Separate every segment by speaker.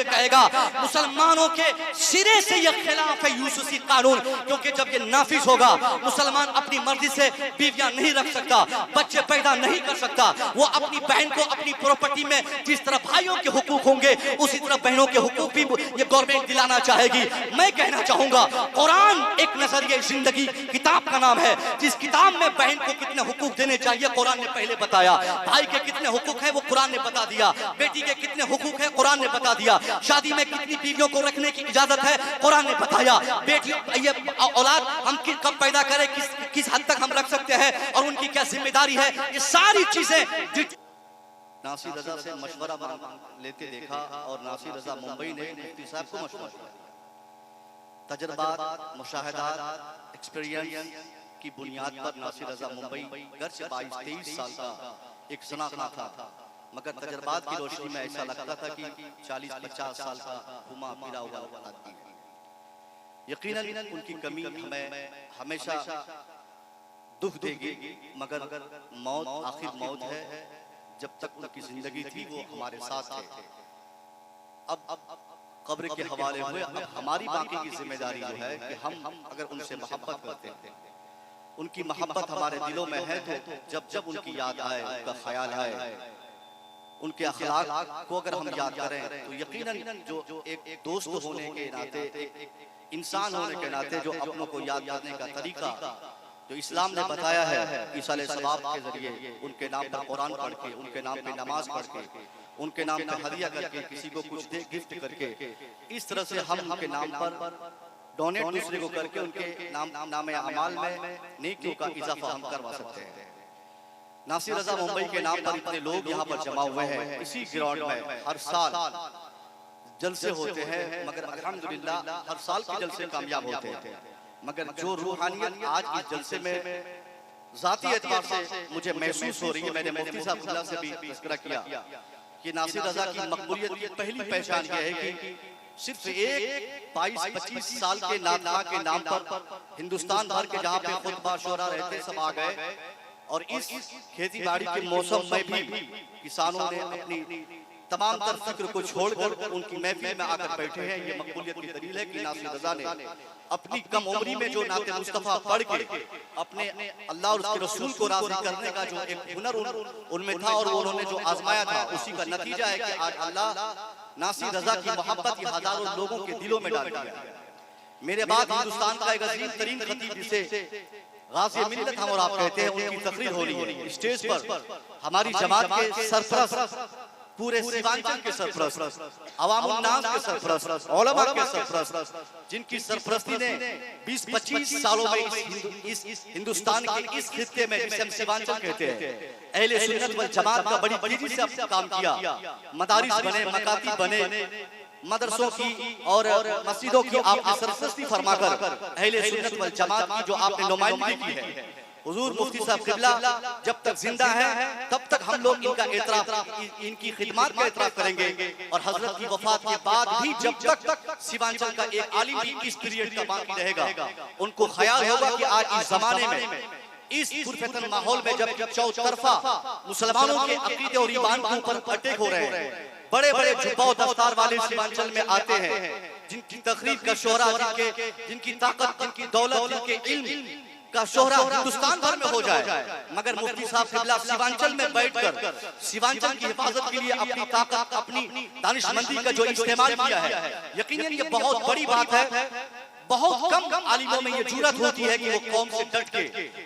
Speaker 1: कहेगा मुसलमानों के सिरे से यह खिलाफ है यूसुफी कानून, क्योंकि जब ये नाफिज होगा मुसलमान अपनी मर्जी से बीवियां नहीं रख सकता, बच्चे पैदा नहीं कर सकता। वो अपनी बहन को अपनी प्रॉपर्टी में जिस तरह भाइयों के हुकूक होंगे उसी तरह बहनों के हुकूक भी ये गवर्नमेंट दिलाना चाहेगी। मैं कहना चाहूंगा कुरान एक नजरिए जिंदगी किताब का नाम है, जिस किताब में बहन को कितने हुकूक देने चाहिए कुरान ने पहले बताया, भाई के कितने हुकूक है वो कुरान ने बता दिया, बेटी के कितने हुकूक है कुरान ने बता दिया, शादी में कितनी बीवियों को रखने की इजाजत है कुरान ने बताया, बेटियों ये औलाद हम कब पैदा करें, किस हद तक हम रख सकते हैं और उनकी क्या जिम्मेदारी है, ये सारी चीजें। नासिर रजा से मशवरा लेते देखा और नासिर रजा मुंबई ने मुफ्ती साहब को मशवरा दिया। तजर्बात, मुशाहिदात, एक्सपीरियंस की बुनियाद पर नासिर रजा मुंबई घर से 22-23 साल का एक शनाख्ता था, मगर तजर्बात की रोशनी में ऐसा लगता था कि 40-50 साल का घुमा फिरा हुआ आदमी है। यकीनन उनकी कमी हमें हमेशा दुख देगी, मगर मौत आखिर मौत है। जब तक उनकी जिंदगी थी वो हमारे साथ थे। अब कब्र के हवाले हुए, अब हमारी बाकी की जिम्मेदारी जो है कि हम अगर उनसे मोहब्बत करते हैं, उनकी मोहब्बत हमारे दिलों में है, तो जब जब उनकी याद आए, उनका ख्याल आए, उनके अखलाक को अगर हम याद करें तो यकीनन जो एक दोस्त होने के नाते, एक इंसान होने के नाते जो अपनों को याद करने का तरीका जो इस्लाम ने बताया है ईसाले सवाब के जरिए, उनके नाम पर कुरान पढ़ के, उनके नाम पे नमाज पढ़ के, उनके नाम पे हदिया करके, किसी को कुछ दे गिफ्ट करके, इस तरह से हम उनके नाम पर डोनेट दूसरे को करके उनके नाम अमाल में नेकियों का इजाफा हम करवा सकते हैं। नासिर रजा मुंबई के नाम पर इतने लोग यहाँ पर जमा हुए हैं। इसी ग्राउंड में हर साल जलसे होते हैं, मगर अल्हम्दुलिल्लाह हर साल के जलसे कामयाब होते हैं। मगर जो रूहानियत आज इस जलसे में जाती एतबार से मुझे महसूस हो रही है, मैंने मुफ्ती साहब से भी तज़किरा किया कि नासिर रजा की मकबूलियत की पहली पहचान यह है कि सिर्फ एक 22-25 साल के नाता के नाम पर हिंदुस्तान भर के जहाँ पे खुतबा शोरा रहते सब आ गए, और इस खेती बाड़ी के मौसम में भी किसानों ने अपनी तमाम तर फिक्र को छोड़कर उनकी महफिल में आकर बैठे हैं। ये मकबूलियत की दलील है कि नासिर रजा ने अपनी कम उम्री में जो नाते मुस्तफा पढ़ के अपने अल्लाह और उसके रसूल को राज़ी करने का जो एक हुनर उनमें था और उन्होंने जो आजमाया था, उसी का नतीजा है कि आज अल्लाह नासिर रजा की मोहब्बत हजारों लोगों के दिलों में डाल दिया। मेरे बाद हिंदुस्तान का एक अजीम तरीन खतीब जिसे गाज़ी मिल्लत हम और आप कहते हैं, उनकी तकरीर हो रही है स्टेज पर। हमारी जमात के सरपरस्त, पूरे सीमांचल के सरपरस्त, अवामुन नास के सरपरस्त, उलमा के सरपरस्त, जिनकी सरपरस्ती ने 20-25 सालों में इस हिंदुस्तान के इस खित्ते में, जिसे हम सीमांचल कहते हैं, अहले सुन्नत वल जमात का बड़ी तेजी से काम किया। मदारिस बने, मकाती बने, मदरसों की और मस्जिदों की आपने सरपरस्ती फरमाकर अहले सुन्नत वल जमात की जो आपने नुमाइंदगी की है। हुजूर मुफ्ती साहब क़िबला जब तक जिंदा है तब तक हम लोग इनका एतराफ, इनकी खिदमत का एतराफ करेंगे, और हजरत की वफात के बाद भी जब तक सीमांचल का एक आलिम भी इस पीरियड का बाकी रहेगा, उनको ख्याल होगा कि आज इस जमाने में, इस पुरफतन माहौल में, जब चौतरफा मुसलमानों के अकीदे और ईमान के ऊपर अटैक हो रहे हैं, बड़े बड़े जुब्बा दफ्तार वाले सीमांचल में आते हैं, जिनकी तकरीब का शोहरा, जिनकी ताकत, जिनकी दौलत, जिनके इल्म का शोहरा हिंदुस्तान भर में हो जाए, मगर मुफ्ती साहब क़िबला सीमांचल में बैठकर सीमांचल की हिफाजत के लिए अपनी ताकत, अपनी दानिशमंदी का जो इस्तेमाल किया है, यकीनन ये बहुत बड़ी बात है। बहुत कम आलिमों में ये जुर्रत होती है कि वो कौम से डट के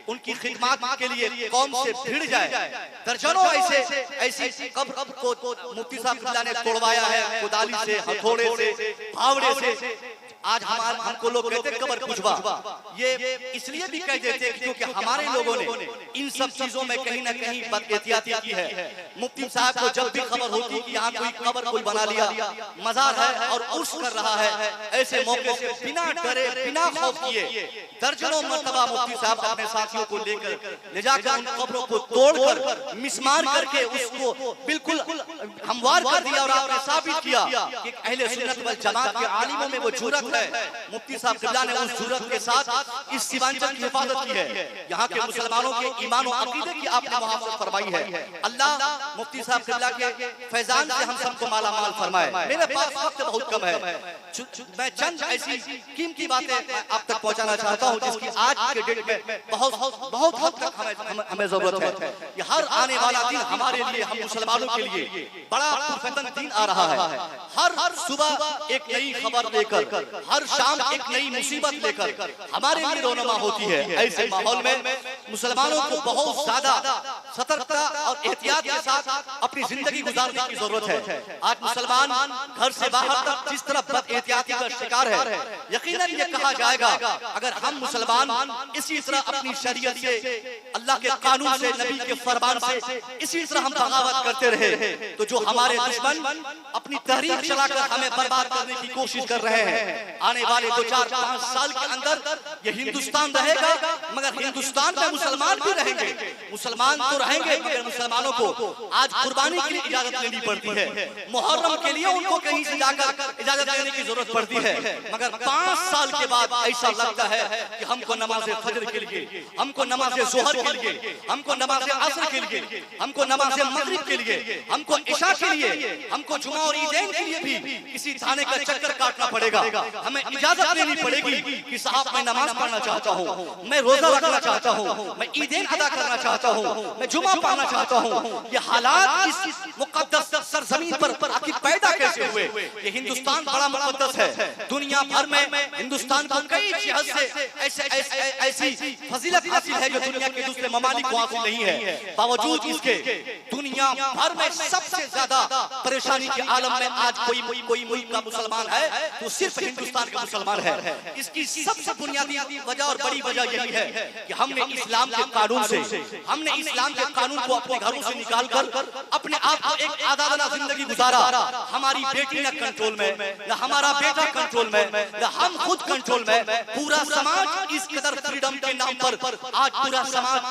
Speaker 1: उनकी खिदमत के लिए कौम से भिड़ जाए। दर्जनों ऐसी कब्र को मुफ्ती साहब क़िबला ने तोड़वाया है, कुदाली से, हथौड़े से, फावड़े से। आज हमको लोग कहते हैं कब्र कुचवा, ये इसलिए भी कह देते हैं क्योंकि हमारे लोगों ने इन सब चीजों में कहीं ना कहीं बदएहतियाती की है। मुफ्ती साहब को जब भी खबर होती कि यहाँ कोई कब्र कोई बना लिया, मजार है और उर्स कर रहा है, ऐसे मौके से बिना डरे, बिना खौफ किए दर्जनों मर्तबा मुफ्ती साहब अपने साथियों को लेकर ले जाकर उन कब्रों को तोड़कर मिसमार करके उसको बिल्कुल हमवार कर दिया, और आपने साबित किया कि अहले सुन्नत वल जमात के आलिमों में वो जुर्रत जुर्रत है, मुफ्ती साहब क़िबला ने उस जुर्रत के साथ इस सीमांचल की हिफाजत की है। यहाँ के मुसलमानों के ईमान और अकीदे की आपने मुहाफ़ज़त फरमाई है। अल्लाह मुफ्ती साहब क़िबला के फैजान से हम सबको माला माल फरमाए। मेरे पास वक्त बहुत कम है, मैं चंद ऐसी कीमती बातें आप तक पहुँचाना चाहता हूँ जिसकी आज के डेट में बहुत हद तक हमें जरूरत है। ये हर आने वाला दिन हमारे लिए, हम मुसलमानों के लिए बड़ा पुरफतन दिन आ रहा है। हर सुबह एक नई खबर लेकर, हर शाम एक नई मुसीबत लेकर हमारे लिए रोनमा होती है। ऐसे माहौल में मुसलमानों को बहुत ज्यादा सतर्कता और एहतियात के साथ अपनी जिंदगी गुजारने की जरूरत है। आज मुसलमान घर से बाहर तक जिस तरह बदएहतियाती का शिकार है, यकीनन ये कहा जाएगा अगर हम मुसलमान इसी तरह अपनी शरीयत से, अल्लाह के कानून से, नबी के फरमान से इसी तरह हम बगावत करते रहे तो जो हमारे दुश्मन अपनी तहरीक चलाकर हमें बर्बाद करने की कोशिश कर रहे हैं, आने वाले 2-4-5 साल के अंदर ये हिंदुस्तान रहेगा मगर हिंदुस्तान में मुसलमान भी रहेंगे। मुसलमान तो रहेंगे मगर मुसलमानों को आज कुर्बानी के लिए इजाजत लेनी पड़ती है। मुहर्रम के लिए उनको कहीं से जाकर इजाजत लेने की जरूरत पड़ती है, मगर 5 साल के बाद ऐसा लगता है कि हमको नमाज फजर के लिए, हमको नमाज जोहर के लिए, हमको नमाज असर के लिए, हमको नमाज मगरिब के लिए, हमको इशा के लिए, हमको जुमा और ईदैन के लिए भी किसी थाने का चक्कर काटना पड़ेगा। हमें इजाजत लेनी पड़ेगी कि साहब मैं नमाज पढ़ना चाहता हूँ, मैं रोजा रखना चाहता हूँ, मैं ईदैन अदा करना चाहता हूँ, मैं जुमा पाना चाहता हूँ। ये हालात इस मुकद्दस सरजमीन पर आखिर पैदा कैसे हुए? ये हिंदुस्तान बड़ा मुकद्दस है। दुनिया भर में हिंदुस्तान को कई जिहद से ऐसी फजीलत हासिल है जो दुनिया के दूसरे ममालिक को हासिल नहीं है। बावजूद इसके दुनिया भर में सबसे ज्यादा परेशानी के आलम में आज कोई मुल्क का मुसलमान है तो सिर्फ हिंदुस्तान का मुसलमान है। इसकी सबसे बुनियादी वजह और बड़ी वजह यही है कि हमने इस्लाम के कानून से, हमने इस्लाम के कानून को अपने घरों से निकाल कर अपने आप को एक आजादाना जिंदगी गुजारा। हमारी बेटी न कंट्रोल में, न हमारा बेटा कंट्रोल में, न हम खुद कंट्रोल में। पूरा समाज इस कदर फ्रीडम के नाम पर आज पूरा समाज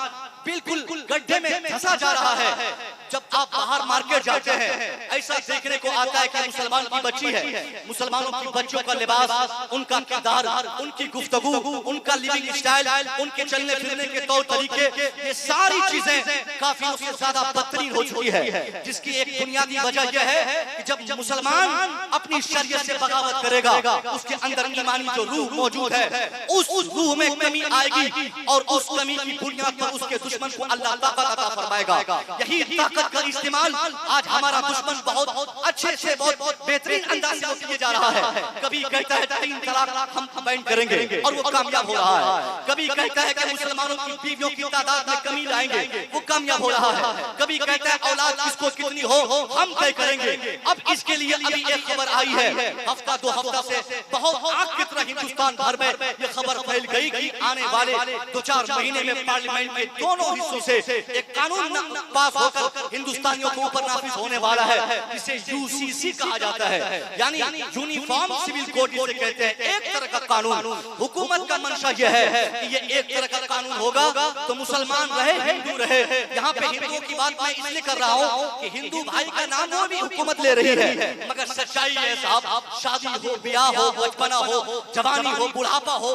Speaker 1: बिल्कुल गड्ढे में फंसा जा रहा है। जब आप बाहर मार्केट जाते हैं ऐसा देखने को आता है कि मुसलमान की बच्ची है, मुसलमानों की बच्चों का लिबास, उनका किरदार, उनकी गुफ्तगू, उनका लिविंग स्टाइल, उनके चलने फिरने के तौर तरीके, ये सारी चीजें काफी उससे ज्यादा बदतरीन हो चुकी है। जिसकी एक बुनियादी वजह यह है कि जब मुसलमान अपनी शरीयत से बगावत करेगा उसके अंदर ईमानी जो रूह मौजूद है उस रूह में कमी आएगी और उस कमी की बुनियाद पर उसके दुश्मन को अल्लाह ताकत अता फरमाएगा। यही ताकत का इस्तेमाल आज हमारा दुश्मन बहुत अच्छे से, बहुत बेहतरीन अंदाज से किया जा रहा है। कभी कहता है 3 तलाक हम बैन करेंगे और वो कामयाब हो रहा है। कभी कहता है कि मुसलमानों की बीवियों की तादाद में कमी लाएंगे, वो कामयाब हो रहा है। कभी कहता है औलाद किसको कितनी हो हम तय करेंगे। अब इसके लिए अभी एक खबर आई है, हफ्ता 2 हफ्ता से बहुत आग की तरह हिंदुस्तान भर में ये खबर फैल गई कि आने वाले 2-4 महीने में पार्लियामेंट में दोनों हिस्सों से एक कानून पास होकर हिंदुस्तानियों के ऊपर नाफिज होने वाला है, जिसे यूसीसी कहा जाता है, यानी यूनिफॉर्म सिविल कोड जिसे कहते हैं। एक तरह का कानून, हुकूमत का मंशा यह है कि ये एक तरह का कानून होगा तो मुसलमान रहे हिंदू रहे। यहाँ पे हिंदुओं की बात मैं इसलिए कर रहा हूँ कि हिंदू भाई का नाम वो भी हुकूमत ले रही है, मगर सच्चाई है साहब, शादी हो, ब्याह हो, बचपना हो, जवानी हो, बुढ़ापा हो,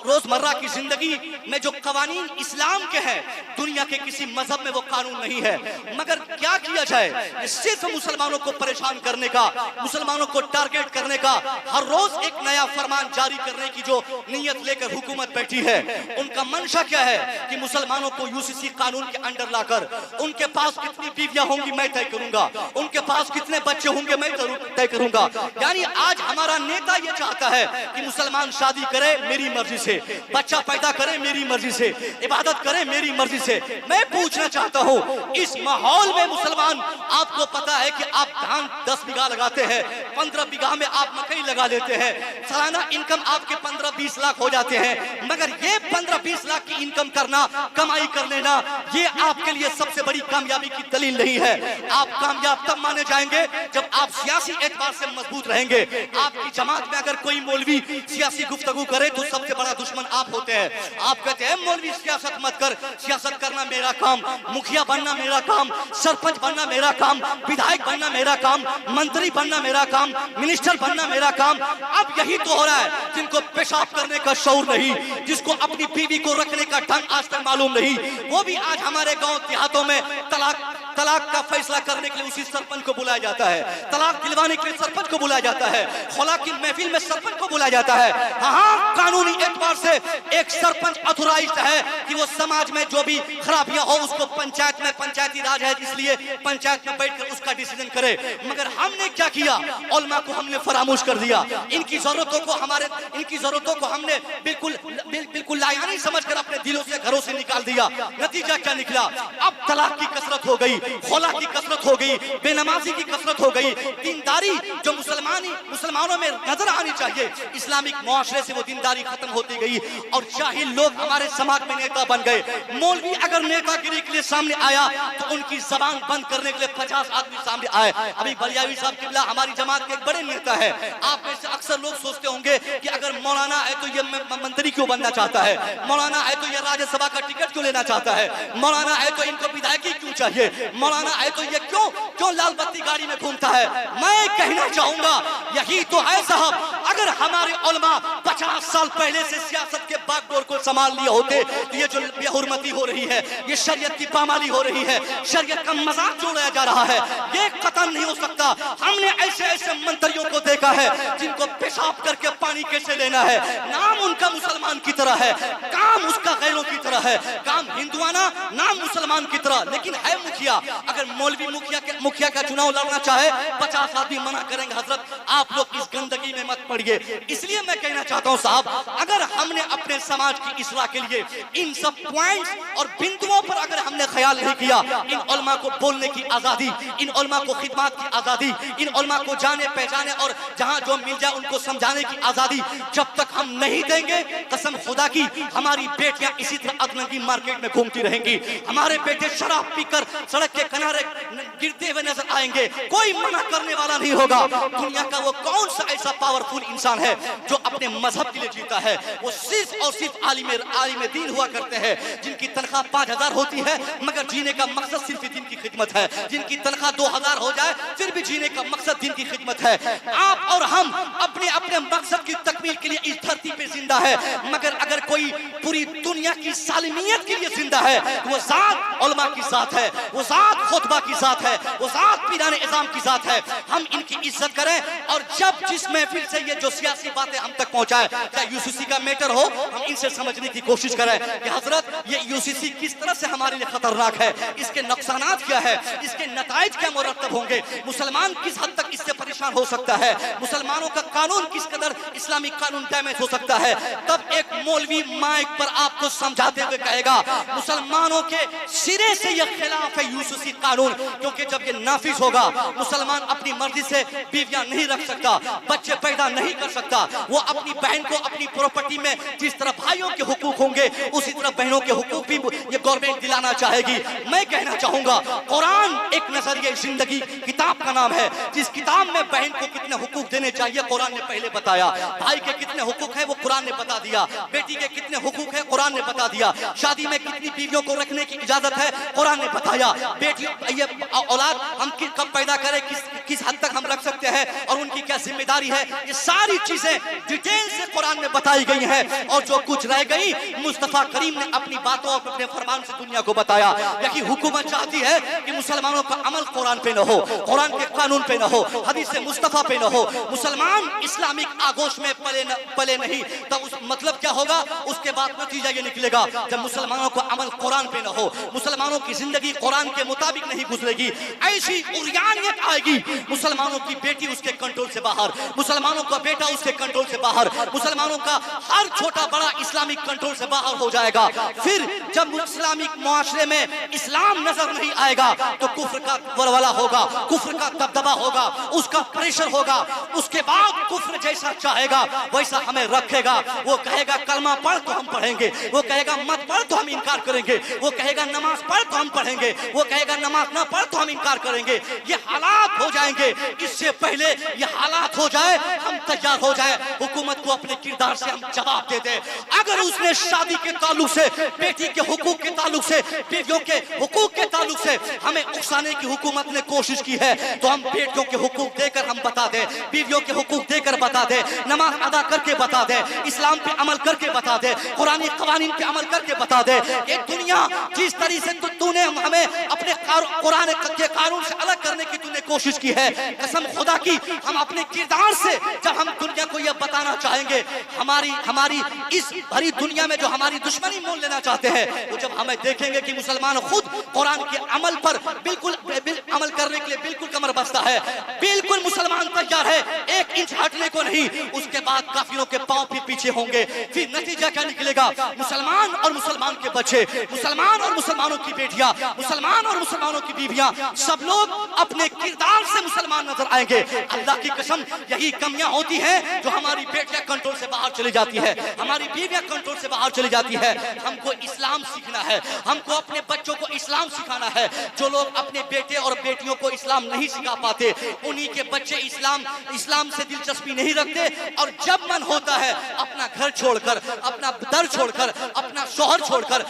Speaker 1: रोजमर्रा की जिंदगी में जो कवानीन इस्लाम के हैं दुनिया के किसी मजहब में वो कानून नहीं है। मगर क्या किया जाए, सिर्फ मुसलमानों को परेशान करने का, मुसलमानों को टारगेट करने का, हर रोज एक नया फरमान जारी करने की जो नीयत लेकर हुकूमत बैठी है। उनका मंशा क्या है कि मुसलमानों को यूसीसी कानून के अंडर लाकर उनके पास कितनी बीवियां होंगी मैं तय करूंगा, उनके पास कितने बच्चे होंगे मैं तय करूंगा। यानी आज हमारा नेता ये चाहता है कि मुसलमान शादी करे मेरी मर्जी से, बच्चा पैदा करे मेरी मर्जी से, इबादत करे मेरी मर्जी से। मैं पूछना चाहता हूँ इस माहौल में मुसलमान, आपको पता है कि आप धान 10 बीघा लगाते हैं, 15 बीघा में आप मकई लगा लेते हैं, सालाना इनकम आपके 15-20 लाख हो जाते हैं। मगर ये 15-20 लाख की इनकम करना, कमाई कर लेना, ये आपके लिए सबसे बड़ी कामयाबी की दलील नहीं है। आप कामयाब तब माने जाएंगे जब आप सियासी एतबार से मजबूत रहेंगे। आपकी जमात में अगर कोई मौलवी सियासी गुफ्तगू करे तो सबसे बड़ा दुश्मन आप होते हैं। आप कहते हैं मौलवी सियासत मत कर, सियासत करना मेरा काम, मुखिया बनना मेरा काम, सरपंच बनना मेरा काम, विधायक बनना मेरा काम, मंत्री बनना मेरा काम, मिनिस्टर बनना मेरा काम। अब यही तो हो रहा है, जिनको पेशाब करने का शऊर नहीं, जिसको अपनी बीवी को रखने का ढंग आज तक मालूम नहीं, वो भी आज हमारे गांव देहातों में तलाक का फैसला करने के लिए उसी सरपंच को बुलाया जाता है, तलाक दिलवाने के लिए सरपंच को बुलाया जाता है, खुला की महफिल में सरपंच को बुलाया जाता है। हाँ, कानूनी एतबार से एक सरपंच ऑथोराइज्ड है कि वो समाज में जो भी खराबियां हो उसको पंचायत में, पंचायती राज है इसलिए पंचायत में बैठकर उसका डिसीजन करे। मगर हमने क्या किया, उलमा को हमने फरामोश कर दिया, इनकी जरूरतों को हमने बिल्कुल लायानी समझकर अपने दिलों से, घरों से निकाल दिया। नतीजा क्या निकला, अब तलाक की कसरत हो गई, खुला की कसरत हो गई, बेनमाजी की कसरत हो गई। दीनदारी जो मुसलमानों में नजर आनी चाहिए, इस्लामिक मुआशरे से वो दीनदारी खत्म होती गई और जाहिल लोग हमारे समाज में नेता बन गए। मौलवी अगर नेतागिरी के लिए सामने आया तो उनकी जबान बंद करने के लिए 50 आदमी सामने आए। अभी बलियावी साहब किबला हमारी जमात के एक बड़े नेता है। आप में से अक्सर लोग सोचते होंगे कि अगर मौलाना है तो ये मंत्री क्यों बनना चाहता है, मौलाना है तो ये राज्यसभा का टिकट क्यों लेना चाहता है, मौलाना है तो इनको विधायकी क्यों चाहिए, मौलाना है तो ये क्यों लाल बत्ती गाड़ी में घूमता है। मैं कहना चाहूंगा यही तो है साहब, अगर हमारे उलमा 50 साल पहले से सियासत के बागडोर को संभाल लिए होते तो ये जो बेहुरमती हो रही है, ये शरीयत की पामाली हो रही है, शरीयत का मजाक जो उड़ाया जा रहा है, ये खत्म नहीं हो सकता। हमने ऐसे मंत्रियों को देखा है जिनको पेशाब करके पानी कैसे लेना है, नाम उनका मुसलमान की तरह है, काम उसका गैरों की तरह है, काम हिंदुआना, नाम मुसलमान की तरह, लेकिन है मुखिया। अगर मौलवी मुखिया का चुनाव लड़ना चाहे 50 आदमी मना करेंगे, हजरत आप लोग इस गंदगी में मत पड़िए। इसलिए मैं कहना चाहता हूं साहब, अगर हमने अपने समाज की इस्लाह के लिए इन सब पॉइंट्स और बिंदुओं पर अगर हमने ख्याल नहीं किया, इन उलमा को बोलने की आजादी, इन उलमा को खिदमत की आजादी, इन उलमा को जाने पहचाने और जहां जो मिल जाए उनको समझाने की आजादी जब तक हम नहीं देंगे, कसम खुदा की हमारी बेटियां इसी तरह अदनगी मार्केट में घूमती रहेंगी, हमारे बेटे शराब पीकर सड़क के किनारे गिरते हुए नजर आएंगे। कोई मना करने वाला नहीं होगा। दुनिया का वो कौन सा ऐसा पावरफुल इंसान है जो अपने मजहब के लिए जीता है? वो सिर्फ और सिर्फ आलिम दीन हुआ करते हैं, जिनकी तनख्वाह 5000 होती है मगर जीने का मकसद सिर्फ दिन की खिदमत है, जिनकी तनख्वाह 2000 हो जाए फिर भी जीने का मकसद दिन की खिदमत है। आप और हम अपने अपने मकसद की तकमील के लिए इस धरती पे जिंदा है, मगर अगर कोई पूरी दुनिया की सालिमियत के लिए जिंदा है वो जात उलमा की साथ है, वो जात खुतबा की साथ है, वो जात पीराने इज़ाम की साथ है। हम इनकी इज्जत करें और जब जिस महफिल से ये जो सियासी बातें हम तक पहुंचाए, चाहे यूसीसी का मैटर हो, हम इनसे समझने की कोशिश करें कि हजरत ये यूसीसी किस तरह से हमारे लिए खतरनाक है, इसके नुकसानात क्या है, इसके नताइज क्या मुरत्तब होंगे, मुसलमान किस हद तक इससे परेशान हो सकता है, मुसलमानों का कानून किस कदर इस्लामिक कानून डैमेज हो सकता है। तब एक मौलवी माइक पर आपको समझाते हुए कहेगा मुसलमानों के सिरे से यह खिलाफ है यूसीसी कानून, क्योंकि जब ये नाफिज होगा मुसलमान अपनी मर्जी से बीवियां नहीं रख सकता, बच्चे पैदा नहीं कर सकता, वो अपनी बहन को अपनी प्रॉपर्टी में जिस तरह भाइयों के हुकूक होंगे उसी तरह बहनों के हुकूक भी ये गवर्नमेंट दिलाना चाहेगी। मैं कहना चाहूंगा कुरान एक नजरिए जिंदगी किताब का नाम है, जिस किताब में बहन को कितने हुकूक देने चाहिए कुरान ने पहले बताया, भाई के कितने हुकूक है वो कुरान ने बता दिया, बेटी के कितने हुकूक है कुरान ने बता दिया, शादी में कितनी बीवियों को रखने की इजाजत है कुरान ने बताया, बेटियों ये औलाद हम कब पैदा करें, किस हद तक हम रख सकते हैं और उनकी क्या जिम्मेदारी है, ये सारी चीजें डिटेल से कुरान में बताई गई हैं। और जो कुछ रह गई मुस्तफा करीम ने अपनी बातों और अपने फरमान से दुनिया को बताया। यही हुकूमत चाहती है कि मुसलमानों का अमल कुरान पे न हो, कुरान के कानून पे न हो, हदीस मुस्तफा पे न हो, मुसलमान इस्लामिक आगोश में पले नहीं, तब उस मतलब क्या होगा, उसके बाद नतीजा ये निकलेगा जब मुसलमानों का अमल कुरान पे न हो, मुसलमानों की जिंदगी कुरान के मुताबिक नहीं गुजरेगी, ऐसी उरियानियत आएगी, मुसलमानों की बेटी उसके कंट्रोल से बाहर, मुसलमानों का बेटा उसके कंट्रोल से बाहर, मुसलमानों का हर छोटा बड़ा इस्लामिक कंट्रोल से बाहर हो जाएगा। फिर जब इस्लामिक मुआशरे में इस्लाम नजर नहीं आएगा तो कुफ्र का वरवला होगा, कुफ्र का दबदबा होगा, उसका प्रेशर होगा, उसके बाद कुफ्र जैसा चाहेगा वैसा हमें रखेगा। वो कहेगा कलमा पढ़ तो हम पढ़ेंगे, वो कहेगा मत पढ़ तो हम इनकार करेंगे, वो कहेगा नमाज पढ़ तो हम पढ़ेंगे, वो कहेगा नमाज ना पढ़ तो हम इनकार करेंगे। ये हालात हो जाएंगे, इससे पहले ये हालात हो जाए हम तैयार हो जाए, हुकूमत को अपने किरदार से हम जवाब दे दें। अगर उसने शादी के ताल्लुक से, बेटी के हुकूक के ताल्लुक से, बेटियों के हुकूक के ताल्लुक से हमें उकसाने की हुकूमत ने कोशिश की है, तो हम बेटियों के हुकूक देकर हम बता दें, बीवियों के हुकूक देकर बता दें, नमाज अदा करके बता दें, इस्लाम पे अमल करके बता दें, कुरानी कवानीन पे अमल करके बता दें। ये दुनिया जिस तरीके से तूने हमें अपने कुरान के कानून से अलग करने की तूने कोशिश की है, कसम खुदा की हम अपने किरदार से जब हम दुनिया को यह बताना चाहेंगे, हमारी इस भरी दुनिया में जो हमारी दुश्मनी मोल लेना चाहते हैं, तो जब हमें देखेंगे कि मुसलमान खुद कुरान के अमल पर बिल्कुल अमल करने के लिए बिल्कुल कमर बस्ता है, बिल्कुल मुसलमान तैयार है, 1 इंच हटने को नहीं, उसके बाद काफिरों के पांव भी पीछे होंगे। फिर नतीजा क्या निकलेगा? मुसलमान और मुसलमान के बच्चे, मुसलमान और मुसलमानों की बेटियां, मुसलमान और मुसलमानों की बीवियां, सब लोग अपने किरदार से मुसलमान नजर आएंगे। अल्लाह की कसम यही कमियां होती हैं जो हमारी बेटियां कंट्रोल से बाहर चली जाती है, हमारी बीवियां कंट्रोल से बाहर चली जाती है। हमको इस्लाम सीखना है, हमको अपने बच्चों को इस्लाम सिखाना है। जो लोग अपने बेटे और बेटियों को इस्लाम नहीं सिखा पाते, उन्हीं के बच्चे इस्लाम से दिलचस्पी नहीं रखते, और जब मन होता है अपना घर छोड़कर, अपना दर छोड़कर, अपना शोहर छोड़कर,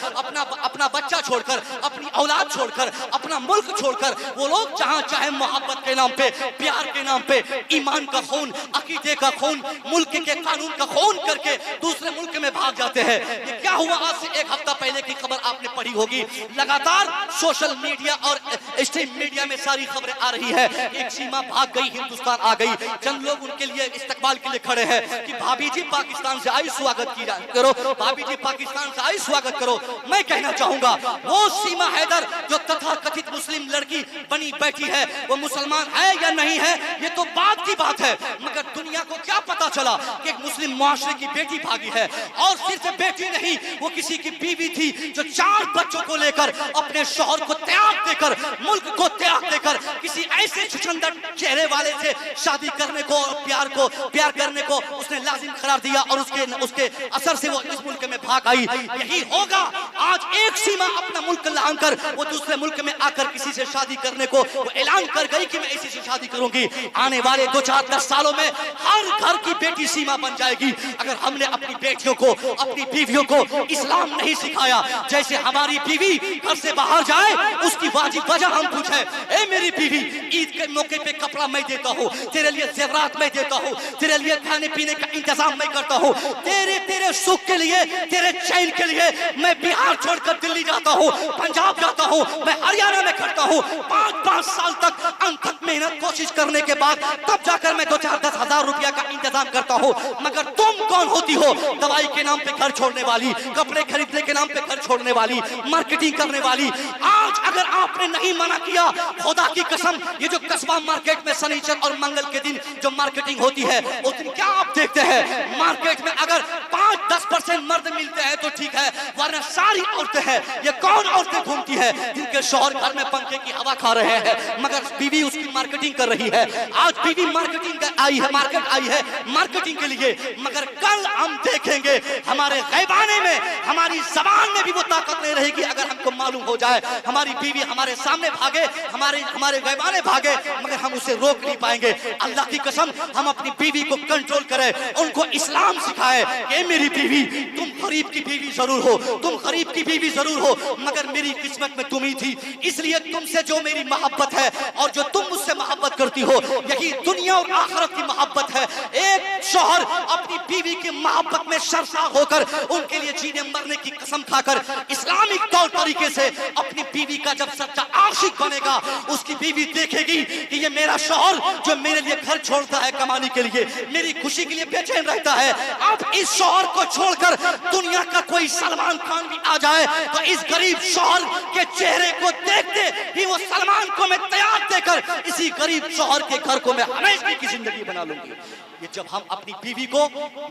Speaker 1: अपना बच्चा छोड़कर, अपनी औलाद छोड़कर, अपना मुल्क छोड़कर, वो लोग जहां चाहे मोहब्बत के नाम पे, प्यार के नाम पे, ईमान का खून, अकीदे का खून, मुल्क के कानून का खून करके दूसरे मुल्क में भाग जाते हैं। ये क्या हुआ? आज से 1 हफ्ता पहले की खबर आपने पढ़ी होगी, लगातार सोशल मीडिया और स्ट्रीम मीडिया में सारी खबरें आ रही है। एक सीमा भाग गई, हिंदुस्तान आ गई, चंद लोग उनके लिए इस्तकबाल के लिए खड़े हैं कि भाभी जी पाकिस्तान से आई, स्वागत करो, भाभी जी पाकिस्तान से आई, स्वागत करो। मैं कहना चाहूंगा वो सीमा हैदर जो तथाकथित मुस्लिम लड़की बनी बैठी है, वो मुसलमान है या नहीं है ये तो बात की बात है, मगर दुनिया को क्या पता चला कि एक मुस्लिम मुआशरे की बेटी भागी है, और सिर्फ बेटी नहीं, वो किसी की बीवी थी जो 4 बच्चों को लेकर अपने शौहर को त्याग देकर, मुल्क को त्याग देकर, किसी ऐसे छुछंदर चेहरे वाले से शादी करने को, प्यार करने को उसने लाजिम करार दिया, और उसके असर से वो इस मुल्क में भाग आई। यही होगा आज एक सीमा अपना मुल्क लांघकर वो दूसरे मुल्क में आकर किसी से शादी करने को वो ऐलान कर गई कि मैं इसी से शादी करूंगी। आने वाले 2-4-10 सालों में हर घर की बेटी सीमा बन जाएगी, अगर हमने अपनी बेटियों को, अपनी बीवियों को इस्लाम नहीं सिखाया। जैसे हमारी बीवी घर से बाहर जाए उसकी वाजिब वजह हम पूछे, ए मेरी बीवी, ईद के मौके पे कपड़ा मैं देता हूँ, तेरे लिए ज़ेवरात मैं देता हूँ, तेरे लिए खाने पीने का इंतजाम मैं करता हूँ, तेरे सुख के लिए, तेरे चैन के लिए मैं बिहार छोड़कर दिल्ली जाता हूँ, पंजाब जाता हूँ, मैं हरियाणा में करता हूँ। 5-5 साल तक अनथक मेहनत कोशिश करने के बाद तब जाकर मैं 2-4-10 हजार रुपया का इंतजाम करता हूँ। मगर तुम कौन होती हो? दवाई के नाम पे घर छोड़ने वाली, कपड़े खरीदने के नाम पे घर छोड़ने वाली, मार्केटिंग करने वाली। आज अगर आपने नहीं मना किया, खुदा की कसम, ये जो कस्बा मार्केट में शनिचर और मंगल के दिन जो मार्केटिंग होती है, उस दिन क्या आप देखते हैं? मार्केट में अगर 5-10% मर्द मिलते हैं तो ठीक है, वरना सारी औरतें हैं। ये कौन औरतें घूमती है जिनके शौहर घर में पंखे की हवा खा रहे हैं, मगर बीवी उसकी मार्केटिंग कर रही है। आज बीवी मार्केटिंग आई है, मार्केट आई है मार्केटिंग के लिए, मगर कल हम देखेंगे हमारे गैबाने में, हमारी जबान में भी वो ताकत नहीं रहेगी। अगर हमको मालूम हो जाए हमारी बीवी हमारे सामने भागे, हमारे गैबाने भागे, मगर हम उसे रोक नहीं पाएंगे। अल्लाह की कसम, हम अपनी बीवी को कंट्रोल करें, उनको इस्लाम सिखाए कि मेरी बीवी, तुम गरीब की बीवी जरूर हो, तुम गरीब की बीवी जरूर हो, मगर मेरी किस्मत में तुम ही थी, इसलिए तुमसे जो मेरी मोहब्बत है और जो तुम मुझसे मोहब्बत करती हो, यही दुनिया और आखिरत की मोहब्बत है। एक शौहर अपनी बीवी की मोहब्बत में शर्मसार होकर उनके लिए जीने मरने की कसम खाकर इस्लामिक तौर तरीके से अपनी बीवी का जब सच्चा आशिक बनेगा, उसकी बीवी देखेगी कि ये मेरा शौहर जो मेरे लिए घर छोड़ता है कमाने के लिए, मेरी खुशी के लिए बेचैन रहता है। अब इस शौहर को छोड़कर दुनिया का कोई सलमान खान भी आ जाए तो इस गरीब शौहर के चेहरे को देखते ही वो सलमान को मैं तैयार देकर इसी गरीब शौहर के घर को मैं हमेशा की जिंदगी बना लूंगी। ये जब हम अपनी बीवी को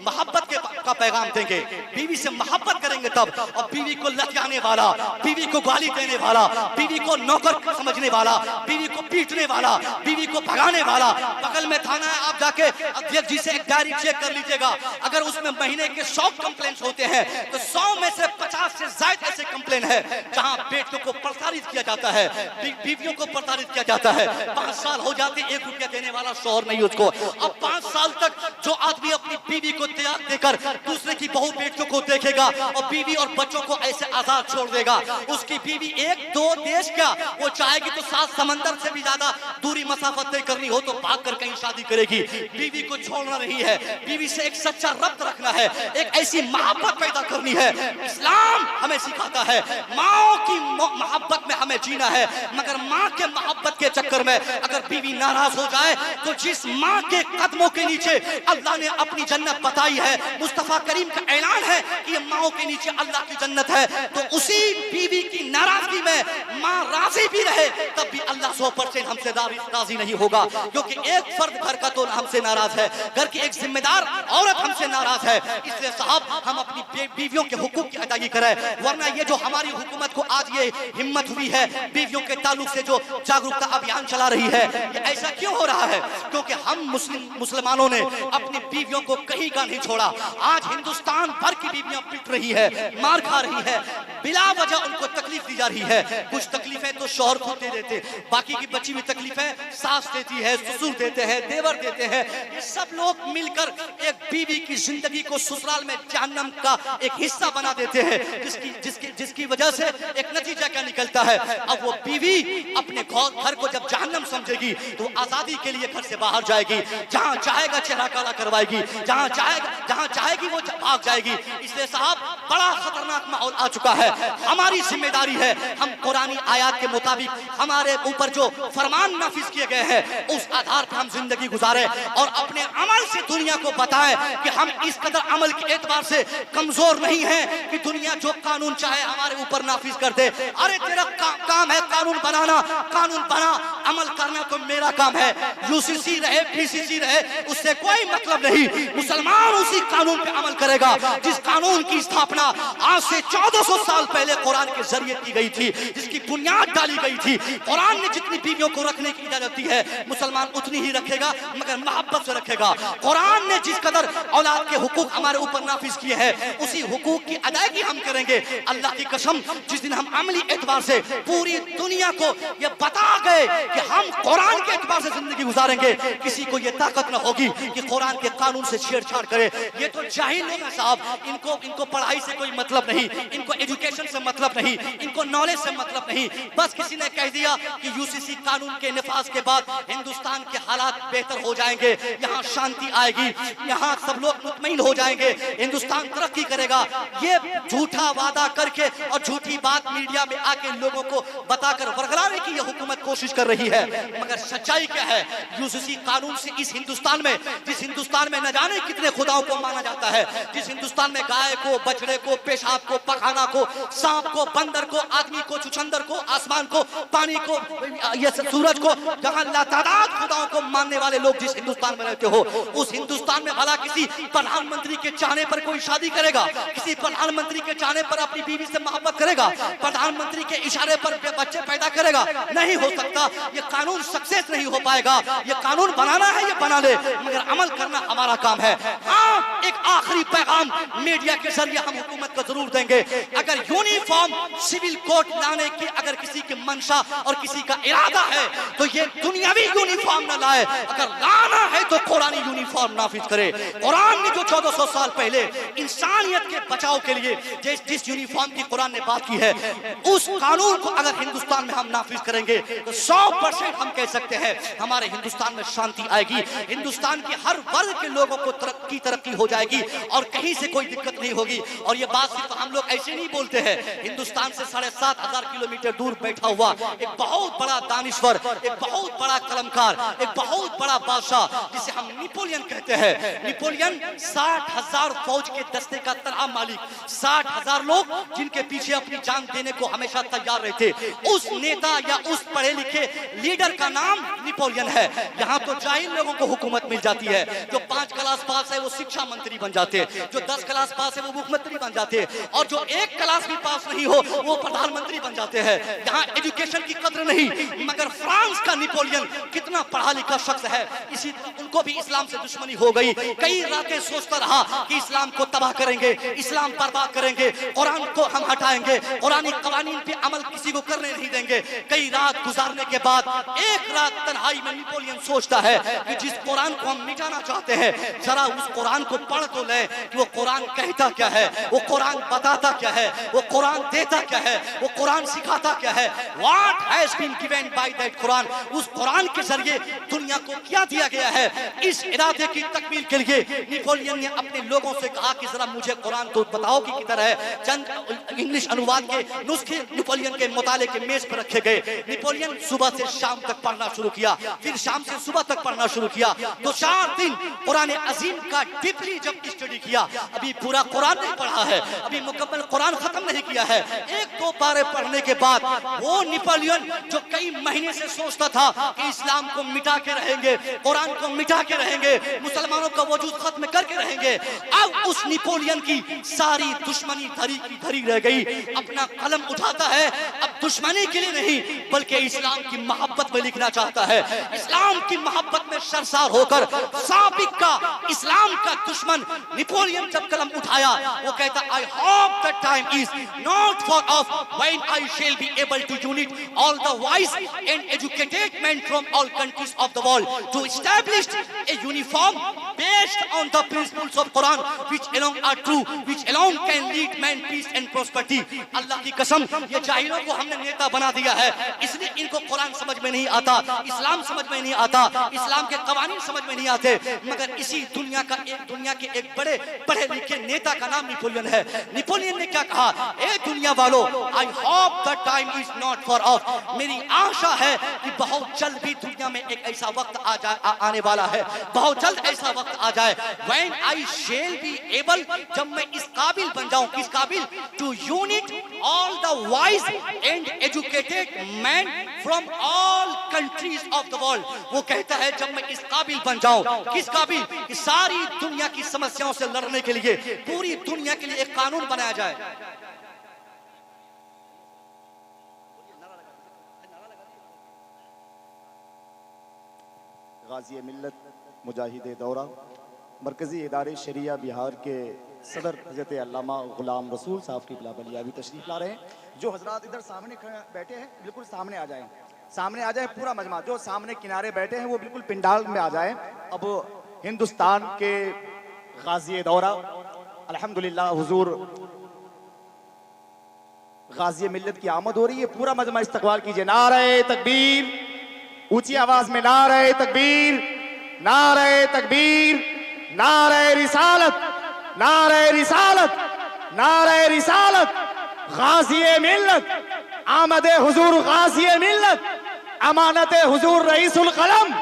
Speaker 1: मोहब्बत का पैगाम देंगे, बीवी से मोहब्बत करेंगे तब। और बीवी को लटकाने वाला, बीवी को गाली देने वाला, बीवी को नौकर समझने वाला, बीवी को पीटने वाला, बीवी को भगाने वाला, बगल में थाना है, आप जाके अध्यक्ष जी से एक डायरी चेक कर लीजिएगा। अगर उसमें महीने के 100 कंप्लेंट्स होते हैं तो 100 में से 50 से ज्यादा ऐसे कंप्लेंट है जहां बेटियों को प्रताड़ित किया जाता है, बीवियों को प्रताड़ित किया जाता है। 5 साल हो जाते, 1 रुपया देने वाला शौहर नहीं उसको। अब 5 साल तक जो आदमी अपनी बीवी को त्याग देकर दूसरे की बहू बेटियों को देखेगा और बीवी और बच्चों को ऐसे आजाद छोड़ देगा, उसकी बीवी 1-2 देश क्या, वो चाहेगी तो 7 समंदर से भी ज्यादा दूरी मसाफत तय करनी हो तो भाग कर कहीं शादी करेगी। बीवी को छोड़ना नहीं है, बीवी से एक सच्चा रब्त रखना है, एक ऐसी मोहब्बत पैदा करनी है। इस्लाम हमें सिखाता है माओ की मोहब्बत में हमें जीना है, मगर माँ के मोहब्बत के चक्कर में अगर बीवी नाराज हो जाए तो जिस माँ के कदमों के नीचे अल्लाह ने अपनी जन्नत बताई है, मुस्तफा करीम का ऐलान है कि ये माओ के नीचे अल्लाह की जन्नत है, तो उसी बीवी की नाराजगी में माँ राजी भी रहे तब भी अल्लाह 100% हमसे राजी नहीं होगा। क्योंकि एक फर्द घर का तो हमसे नाराज है, घर की एक जिम्मेदार औरत हमसे नाराज है। इसलिए साहब हम अपनी बीवियों के हुकूक की अदायगी करें, वरना ये जो हमारी हुकूमत को आज ये हिम्मत हुई है बीवियों के ताल्लुक से जो जागरूकता अभियान चला रही है, ये ऐसा क्यों हो रहा है? क्योंकि हम मुसलमानों ने अपनी बीवियों को कहीं का नहीं छोड़ा। आज हिंदुस्तान भर की बीवियां पिट रही है, मार खा रही है, बिला वजह उनको तकलीफ दी जा रही है। कुछ तकलीफें तो शौहर खुद दे देते, बाकी की बची हुई तकलीफें सास देती है, ससुर देते हैं, देवर देते हैं। ये सब लोग मिलकर एक बीवी की जिंदगी को ससुराल में जहन्नम का एक हिस्सा बना देते हैं, जिसकी वजह से एक नतीजा क्या निकलता है? अब वो बीवी अपने घर को जब जहन्नम समझेगी तो आजादी के लिए घर से बाहर जाएगी, जहां चाहेगा चेहरा काला करवाएगी, जहां चाहेगी वो भाग जाएगी। इसलिए साहब बड़ा खतरनाक माहौल आ चुका है। हमारी जिम्मेदारी है हम कुरानी आयत के मुताबिक हमारे ऊपर जो फरमान नाफिज किए गए हैं उस आधार पर हम जिंदगी गुजारे और अपने अमल से दुनिया को बताएं कि हम इस कदर अमल के एतबार से कमजोर नहीं हैं कि दुनिया जो कानून चाहे हमारे ऊपर नाफिज कर दे। अरे तेरा काम है कानून बनाना, कानून बना, अमल करना तो मेरा काम है। यूसीसी रहे, पीसीसी रहे, उससे कोई मतलब नहीं। मुसलमान उसी कानून पे अमल करेगा जिस कानून की स्थापना आज से 1400 साल पहले कुरान के जरिए की गई थी, जिसकी बुनियाद डाली गई थी। कुरान ने जितनी बीवियों को रखने की इजाजत दी है मुसलमान उतनी ही रखेगा, मगर मोहब्बत से रखेगा। कुरान ने जिस कदर औलाद के हुकूक हमारे ऊपर नाफिज किए हैं उसी हुकूक की अदायगी हम करेंगे। अल्लाह की कसम, जिस दिन हम अमली एतबार से पूरी दुनिया को ये बता गए कि हम कुरान के एतबार से जिंदगी गुजारेंगे, किसी को ये ताकत न होगी कि कुरान के कानून से छेड़छाड़ करे। ये तो जाहिल लोग हैं साहब, इनको पढ़ाई से कोई मतलब नहीं, इनको एजुकेशन से मतलब नहीं, इनको नॉलेज से मतलब नहीं। बस किसी ने कह दिया कि यूसीसी कानून के निफाज के बाद हिंदुस्तान के हालात बेहतर हो जाएंगे, यहाँ शांति आएगी, यहाँ सब लोग मुतमईन हो जाएंगे, हिंदुस्तान तरक्की करेगा। ये झूठा वादा करके और झूठी बात मीडिया में आके लोगों को बताकर वरगलाने की ये हुकूमत कोशिश कर रही है, मगर सच्चाई क्या है? यूसीसी कानून से इस हिंदुस्तान में, जिस हिंदुस्तान में न जाने कितने खुदाओं को माना जाता है, जिस हिंदुस्तान में गाय को, बछड़े को, पेशाब को, पखाना को, सांप को, बंदर को, आदमी को, चुचंदर को, आसमान को, पानी को, ये सूरज को, जहां लातादाद खुदाओं को मानने वाले लोग जिस हिंदुस्तान में रहते हो, उस हिंदुस्तान में भला किसी प्रधानमंत्री के चाहने पर कोई शादी करेगा? किसी प्रधानमंत्री के चाहने पर अपनी बीवी से मोहब्बत करेगा? प्रधानमंत्री के इशारे पर बच्चे पैदा करेगा? नहीं हो सकता। ये कानून सक्सेस नहीं हो पाएगा। ये कानून बनाना है, ये बना ले, मगर अमल करना हमारा काम है। हाँ, एक आखिरी पैगाम मीडिया के जरिए हम हुकूमत को जरूर देंगे। अगर यूनिफॉर्म सिविल कोड लाने की अगर किसी की मंशा और किसी का इरादा है तो ये दुनियावी यूनिफॉर्म न लाए, अगर लाना है तो कुरानी यूनिफॉर्म नाफिज करे। कुरान ने जो 1400 साल पहले इंसानियत के बचाव के लिए जिस यूनिफॉर्म की कुरान ने बात की है, उस कानून को अगर हिंदुस्तान में हम नाफिज करेंगे तो 100% हम कह सकते हैं हमारे हिंदुस्तान में शांति आएगी, हिंदुस्तान के हर वर्ग के लोगों को तरक्की हो जाएगी और कहीं से कोई दिक्कत नहीं होगी। और ये बात सिर्फ हम लोग ऐसे नहीं बोलते हैं, हिंदुस्तान से 7,500 किलोमीटर दूर बैठा हुआ एक बहुत बड़ा दानिश्वर, एक बहुत बड़ा कलमकार, एक बहुत बड़ा बादशाह जिसे हम नेपोलियन कहते हैं। नेपोलियन 60,000 फौज के दस्ते का तनहा मालिक, 60,000 लोग जिनके पीछे अपनी जान देने को हमेशा तैयार रहते, उस नेता या उस पढ़े लिखे लीडर का नाम नेपोलियन है। यहाँ तो जाहिल लोगों को हुकूमत मिल जाती है, जो 5 क्लास पास है है वो शिक्षा मंत्री बन जाते हैं, जो 10 क्लास पास है वो मुख्यमंत्री बन जाते हैं, और जो 1 क्लास भी पास नहीं हो वो प्रधानमंत्री बन जाते हैं। यहाँ एजुकेशन की कद्र नहीं। मगर फ्रांस का नेपोलियन कितना पढ़ा लिखा शख्स है, इसी उनको भी इस्लाम से दुश्मनी हो गई। कई रातें सोचता रहा कि इस्लाम को तबाह करेंगे, इस्लाम बर्बाद करेंगे, कुरान को हम हटाएंगे, कुरानी कवानीन पे अमल किसी को करने नहीं देंगे। कई रात गुजारने के बाद एक रात तन्हाई में नेपोलियन सोचता है कि जिस कुरान को हम मिटाना चाहते हैं, जरा उस कुरान को पढ़ तो ले कि वो कुरान कहता क्या है, वो कुरान बताता क्या है, वो कुरान देता क्या है, वो कुरान सिखाता क्या है। What has been given by that Quran, उस कुरान के जरिए दुनिया को क्या दिया गया है। इस इरादे की तकमील के लिए नेपोलियन ने अपने लोगों से कहा कि जरा मुझे कुरान तो बताओ कि किधर है। चंद इंग्लिश अनुवाद के नुस्खे नेपोलियन के मुताले के मेज पर रखे गए। नेपोलियन सुबह से शाम तक पढ़ना शुरू किया, फिर शाम से सुबह तक पढ़ना शुरू किया। तो 4 दिन कुरान अजीम का डीपली जब स्टडी किया, अभी पूरा कुरान नहीं पढ़ा है, अभी मुकम्मल कुरान खत्म नहीं किया है। 1-2 पारे पढ़ने के बाद वो नेपोलियन जो कई महीने से सोचता था कि इस्लाम को मिटा के रहेंगे, कुरान को मिटा के रहेंगे, मुसलमानों का वजूद खत्म करके रहेंगे, अब उस नेपोलियन की सारी दुश्मनी धरी की धरी रह गई। अपना कलम उठाता है, अब दुश्मनी के लिए नहीं बल्कि इस्लाम की मोहब्बत में लिखना चाहता है। इस्लाम की मोहब्बत में सरसार होकर साबिक का इस्लाम का दुश्मन नेपोलियन जब कलम उठाया, वो कहता I hope the time is not far off when I shall be able to unite all the wise and educated men from all countries of the world to establish a uniform based on the principles of Quran which alone are true, which alone can lead man peace and prosperity। अल्लाह की कसम, ये जाहिलों को हमने नेता बना दिया है, इसलिए इनको कुरान समझ में नहीं आता, इस्लाम समझ में नहीं आता, इस्लाम के कवानीन समझ में नहीं आते। मगर इसी दुनिया के एक बड़े पढ़े लिखे नेता का नाम नेपोलियन है। नेपोलियन ने क्या कहा, ए दुनिया वालों, आई hope the time is not far of, मेरी आशा है कि बहुत जल्द भी दुनिया में एक ऐसा वक्त आने वाला है, बहुत जल्द ऐसा वक्त आ जाए when I shall be able, जब मैं इस काबिल बन जाऊं, किस काबिल, to unite all the wise and educated men from all countries of the world। वो कहता है जब मैं इस काबिल बन जाऊं, किस काबिल, कि सारी दुनिया की समस्याओं से लड़ने के लिए पूरी दुनिया के लिए एक कानून बनाया जाए।
Speaker 2: गाज़ी मिल्लत मुजाहिद दौरा मरकज़ी इदारे शरिया बिहार के सदर हज़रत अल्लामा ग़ुलाम रसूल साहब की बिलावलिया भी तशरीफ़ ला रहे हैं। जो हजरात इधर सामने बैठे हैं बिल्कुल सामने आ जाएं, सामने आ जाए पूरा मजमा। जो सामने किनारे बैठे हैं वो बिल्कुल पिंडाल में आ जाएं। अब हिंदुस्तान के गाज़ी दौरा अल्हम्दुलिल्लाह हुजूर गाज़ी मिल्लत की आमद हो रही है, पूरा मजमा इस्तकबाल कीजिए। नारे तकबीर, ऊंची आवाज में नारे तकबीर, नारे तकबीर, नारे रिसालत, नारे रिसालत, नारे रिसालत। गाज़ी मिल्लत, आमदे हुजूर गाज़ी मिल्लत, अमानते हुजूर रईसुल कलम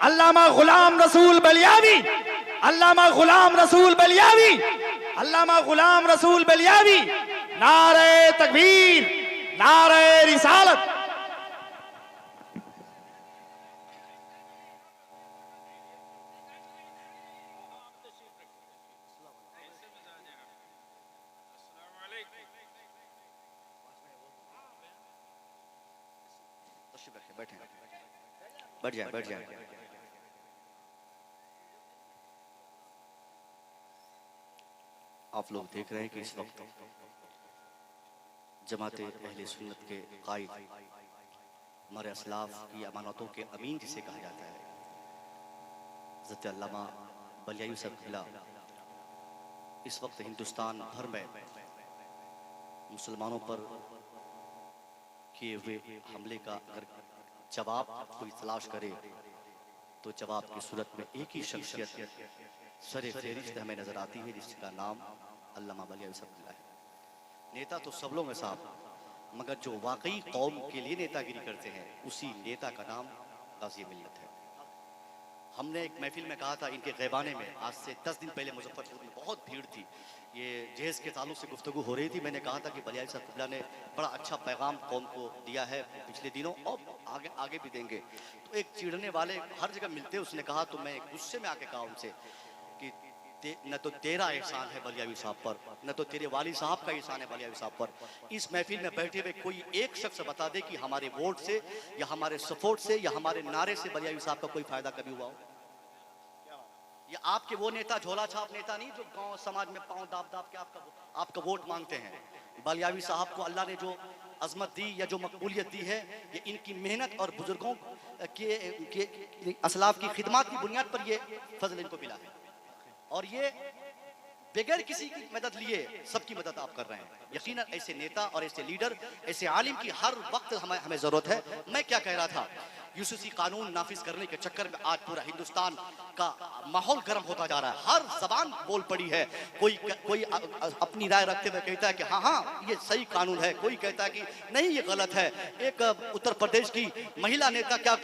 Speaker 2: अल्लामा गुलाम रसूल बलियावी, अल्लामा गुलाम रसूल बलियावी, अल्लामा गुलाम रसूल बलियावी। नारे तकबीर, नारे रिसालत।
Speaker 1: बैठ जाए, बैठ जाए। आप लोग देख रहे हैं कि इस वक्त जमाते अहले सुन्नत के कायद, हमारे असलाफ की अमानतों के अमीन जिसे कहा जाता है, हज़रत अल्लामा बलियावी साहब खिला इस वक्त हिंदुस्तान भर में मुसलमानों पर किए हुए हमले का अगर जवाब कोई तलाश करे तो जवाब की सूरत में एक ही शख्सियत सरे फेरिस्त हमें नजर आती है, जिसका नाम अल्लामा बलियावी साहब है। नेता तो सब लोग हैं साहब, मगर जो वाकई कौम के लिए नेतागिरी करते हैं उसी नेता का नाम गाज़ी मिल्लत है। हमने एक महफिल में कहा था, इनके गैबाने में आज से 10 दिन पहले मुजफ्फरपुर में बहुत भीड़ थी, ये जहेज़ के ताल्लुक से गुफ्तगू हो रही थी। मैंने कहा था कि बलियावी साहब क़िबला ने बड़ा अच्छा पैगाम कौम को दिया है पिछले दिनों और आगे भी देंगे। तो एक चिढ़ने वाले हर जगह मिलते, उसने कहा, तो मैं गुस्से में आके कहा उनसे कि न तो तेरा एहसान है बलियावी साहब पर, न तो तेरे वाली साहब का एहसान है बलियावी साहब पर। इस महफिल में बैठे हुए कोई एक शख्स बता दे कि हमारे वोट से या हमारे सपोर्ट से या हमारे नारे से बलियावी साहब का कोई फायदा कभी हुआ हो? या आपके वो नेता झोला छाप नेता नहीं जो गांव समाज में पांव दाब दाब के आपका वोट मांगते हैं। बलियावी साहब को अल्लाह ने जो अजमत दी या जो मकबूलियत दी है, ये इनकी मेहनत और बुजुर्गों के असलाफ की खिदमत की बुनियाद पर ये फजल इनको मिला है। और ये बगैर किसी की मदद लिए सबकी मदद आप कर रहे हैं। यकीनन ऐसे नेता और ऐसे लीडर, ऐसे आलिम की हर वक्त हमें जरूरत है। मैं क्या कह रहा था, यूसीसी कानून नाफिज करने के चक्कर में आज पूरा हिंदुस्तान का माहौल गर्म होता जा रहा है। हर जबान बोल पड़ी है। कोई अपनी राय रखते हुए कहता है कि हाँ हाँ ये सही कानून है, कोई कहता है कि नहीं ये गलत है। एक उत्तर प्रदेश की महिला नेता क्या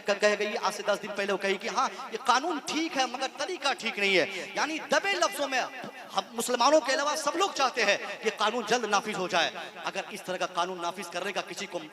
Speaker 1: कह गई आज से 10 दिन पहले, वो कही कि हाँ ये कानून ठीक है मगर तरीका ठीक नहीं है। यानी दबे लफ्जों में हम मुसलमानों के अलावा सब लोग चाहते हैं ये कानून जल्द नाफिज हो जाए। अगर इस तरह का कानून नाफिज करने का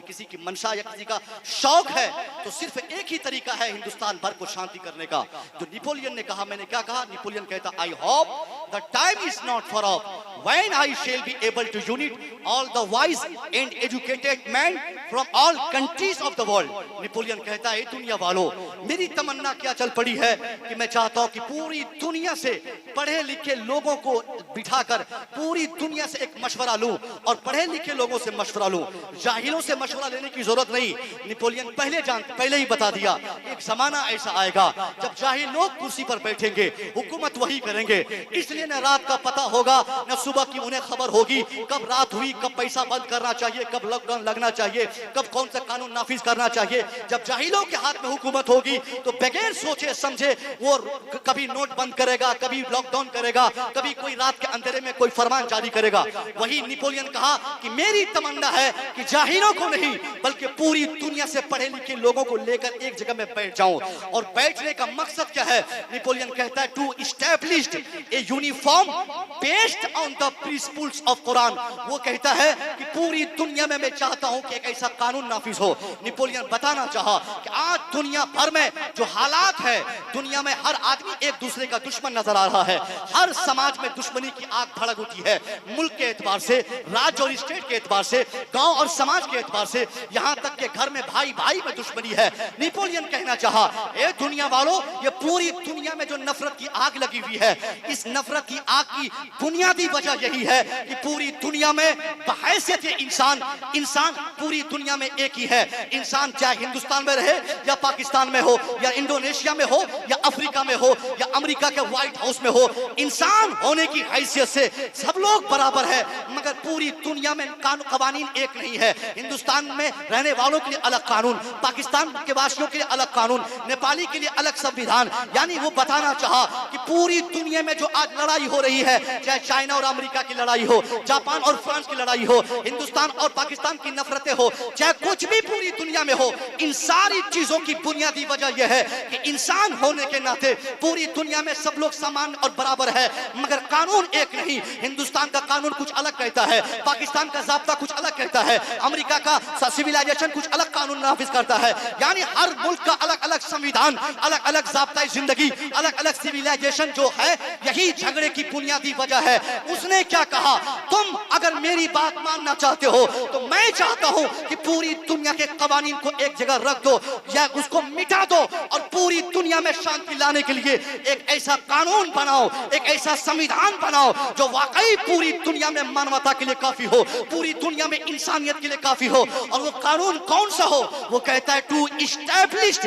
Speaker 1: किसी की मंशा या किसी का शौक है तो सिर्फ एक ही तरीका है हिंदुस्तान भर को शांति करने का। जो नेपोलियन ने कहा, मैंने क्या कहा, नेपोलियन कहता I hope the time is not far of when I shall be able to unite all the wise and educated men from all countries of the world। Napoleon कहता है दुनिया वालों, मेरी तमन्ना क्या चल पड़ी है कि मैं चाहता हूं कि पूरी दुनिया से पढ़े लिखे लोगों को बिठाकर पूरी दुनिया से एक मशवरा लूं और पढ़े लिखे लोगों से मशवरा लूं, जाहिलों से मशवरा लेने की जरूरत नहीं। नेपोलियन पहले ही बता दिया, एक जमाना ऐसा आएगा जब जाहिल लोग कुर्सी पर बैठेंगे, हुकूमत वही करेंगे। इसलिए न रात का पता होगा न सुबह की उन्हें खबर होगी कब रात हुई, कब पैसा बंद करना चाहिए, कब लॉकडाउन लगना चाहिए, कब कौन सा कानून नाफिज करना चाहिए। जब जाहिलों के हाथ में हुकूमत होगी तो बगैर सोचे समझे वो कभी नोट बंद करेगा, कभी लॉकडाउन करेगा, कभी कोई रात के अंधेरे में कोई फरमान जारी करेगा। वही नेपोलियन कहा कि मेरी तमन्ना है कि जाहिलों को नहीं बल्कि पूरी दुनिया से पढ़े लिखे लोगों को लेकर एक जगह में बैठ जाऊं। और बैठने का मकसद क्या है? नेपोलियन कहता है to establish a uniform based on the principles of Quran. वो कहता है कि पूरी दुनिया में मैं चाहता हूं कि एक ऐसा कानून नाफिज हो। नेपोलियन बताना चाहा कि आज दुनिया भर में जो हालात है, दुनिया में हर आदमी एक दूसरे का दुश्मन नजर आ रहा है। हर समाज में दुश्मनी की आग भड़क उठी है, मुल्क के एतबार से, राज्य और स्टेट के एतबार से, गांव और समाज के एतबार से, यहां तक के घर में भाई भाई में दुश्मनी है। नेपोलियन कहना चाहा, ए दुनिया वालों, ये पूरी दुनिया में जो नफरत की आग लगी हुई है, इस नफरत की आग की बुनियादी वजह यही है कि पूरी दुनिया में बहैसियत इंसान पूरी दुनिया में एक ही है। इंसान चाहे हिंदुस्तान में रहे या पाकिस्तान में हो या इंडोनेशिया में हो या अफ्रीका में हो या अमेरिका के व्हाइट हाउस में हो, इंसान होने की हैसियत से सब लोग बराबर है। मगर पूरी दुनिया में कानून एक नहीं है। हिंदुस्तान में रहने वालों के लिए अलग कानून, पाकिस्तान के वासियों के लिए अलग कानून, नेपाली के लिए अलग संविधान। यानी वो बताना चाहा कि पूरी दुनिया में जो आज लड़ाई हो रही है, चाहे चाइना और अमेरिका की लड़ाई हो, जापान और फ्रांस की लड़ाई हो, हिंदुस्तान और पाकिस्तान की नफरतें हो, चाहे कुछ भी पूरी दुनिया में हो, इन सारी चीजों की बुनियादी वजह यह है कि इंसान होने के नाते पूरी दुनिया में सब लोग समान और बराबर है। मगर कानून एक नहीं। हिंदुस्तान का कानून कुछ अलग कहता है, पाकिस्तान का ज़ाब्ता कुछ अलग कहता है, अमेरिका का सिविलाइजेशन कुछ अलग कानून नाफिज करता है। यानी हर मुल्क का अलग अलग संविधान, अलग अलग ज़ाब्ता जिंदगी, अलग अलग सिविलाइजेशन जो है, यही झगड़े की बुनियादी वजह है। उसने क्या कहा, तुम अगर मेरी बात मानना चाहते हो तो मैं चाहता हूं कि पूरी दुनिया के कवानीन को एक जगह रख दो या उसको मिटा दो और पूरी दुनिया में शांति लाने के लिए एक ऐसा कानून बनाओ, एक ऐसा संविधान बनाओ जो वाकई पूरी दुनिया में मानवता के लिए काफी हो, पूरी दुनिया में इंसानियत के लिए काफी हो। और वो कानून कौन सा हो? वो कहता है to establish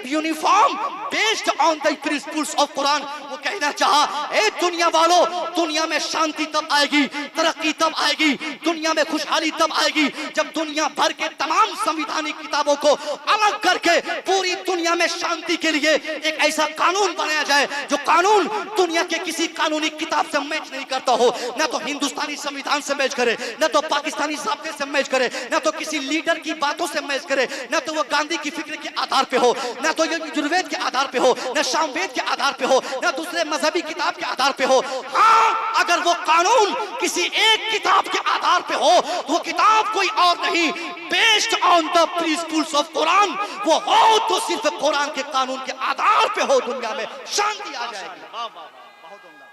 Speaker 1: uniform based on the principles of Quran. वो कहना चाहा, ए दुनिया वालों, दुनिया में शांति तब आएगी, तरक्की तब आएगी, दुनिया में खुशहाली तब आएगी जब दुनिया भर के तमाम संवैधानिक किताबों को अलग करके पूरी दुनिया में शांति के लिए एक ऐसा कानून बनाया जाए जो कानून दुनिया के किसी कानूनी किताब से मैच नहीं करता हो। न तो हिंदुस्तानी संविधान से मैच करे, न तो पाकिस्तानी ज़ाब्ते से मैच करे, न तो किसी लीडर की बातों से मैच करे, न तो वो गांधी की फिक्र के आधार पे हो, न तो यजुर्वेद के आधार पे हो, न सामवेद के आधार पे हो, न दूसरे मजहबी किताब के आधार पे हो। हाँ, अगर वो कानून किसी एक किताब के आधार पे हो तो वो किताब कोई और नहीं, based on the principles of Quran. वो हो तो सिर्फ कुरान के कानून के आधार पे हो, दुनिया में शांति आ जाएगी। बहुत उम्दा।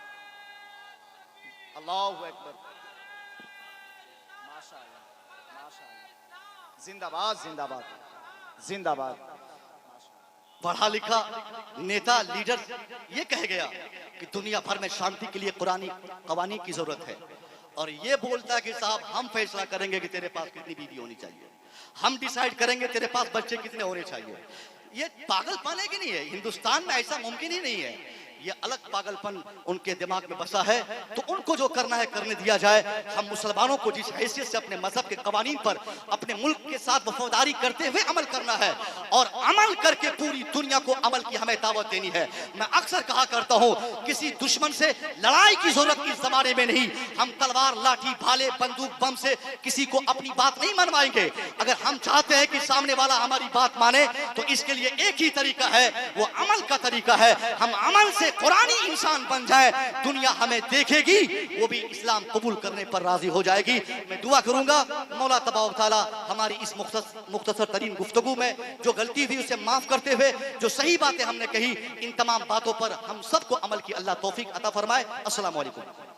Speaker 2: अल्लाहु अकबर, माशाअल्लाह, माशाअल्लाह, जिंदाबाद जिंदाबाद जिंदाबाद।
Speaker 1: पढ़ा लिखा नेता लीडर ये कह गया कि दुनिया भर में शांति के लिए कुरानी कवानीन की जरूरत है, और ये बोलता है कि साहब हम फैसला करेंगे कि तेरे पास कितनी बीवी होनी चाहिए, हम डिसाइड करेंगे तेरे पास बच्चे कितने होने चाहिए। ये पागलपन है कि नहीं है? हिंदुस्तान में ऐसा मुमकिन ही नहीं है। ये अलग पागलपन उनके दिमाग में बसा है, तो उनको जो करना है करने दिया जाए। हम मुसलमानों को जिस हैसियत से अपने मजहब के कवानीन पर अपने मुल्क के साथ वफादारी करते हुए अमल करना है, और अमल करके पूरी दुनिया को अमल की हमें दावत देनी है। मैं अक्सर कहा करता हूँ, किसी दुश्मन से लड़ाई की जरूरत इस जमाने में नहीं। हम तलवार लाठी भाले बंदूक बम से किसी को अपनी बात नहीं मनवाएंगे। अगर हम चाहते हैं कि सामने वाला हमारी बात माने, तो इसके लिए एक ही तरीका है, वो अमल का तरीका है। हम अमल से कुरानी इंसान बन जाए, दुनिया हमें देखेगी, वो भी इस्लाम कबूल करने पर राजी हो जाएगी। मैं दुआ करूंगा मौला तबारक तआला हमारी इस मुख्तसर तरीन गुफ्तगू में जो गलती हुई उसे माफ करते हुए, जो सही बातें हमने कही, इन तमाम बातों पर हम सबको अमल की अल्लाह तौफीक अता फरमाए। अस्सलाम वालेकुम।